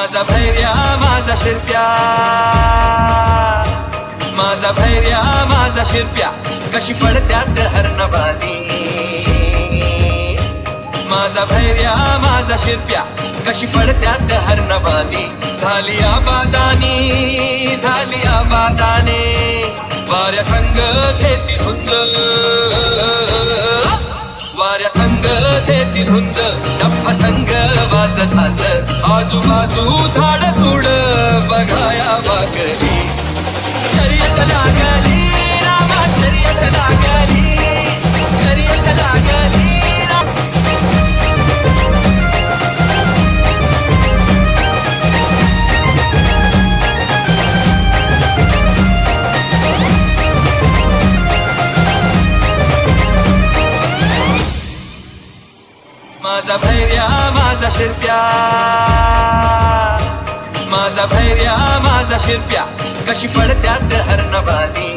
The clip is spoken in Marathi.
माझा भैर्या माझा शिरप्या, माझा भैर्या माझा शिरप्या, कशी पडत्यात हरणबानी. माझा भैर्या माझा शिरप्या, कशी पडत्यात हरणबानी. झाली आबादानी, झाली आबादाने, वाऱ्या संग घेती धुंद, वाऱ्या संग घेती धुंद, डप्पा संग वाजत आजूबाजू झाड झुड बघाया वागली. शर्यत लागली रामा, शर्यत लागली, शर्यत लागली. माझा भैर्या माझा शिरप्या, माझा भैर्या माझा शिरप्या, कशी पडत्यात हरणबानी.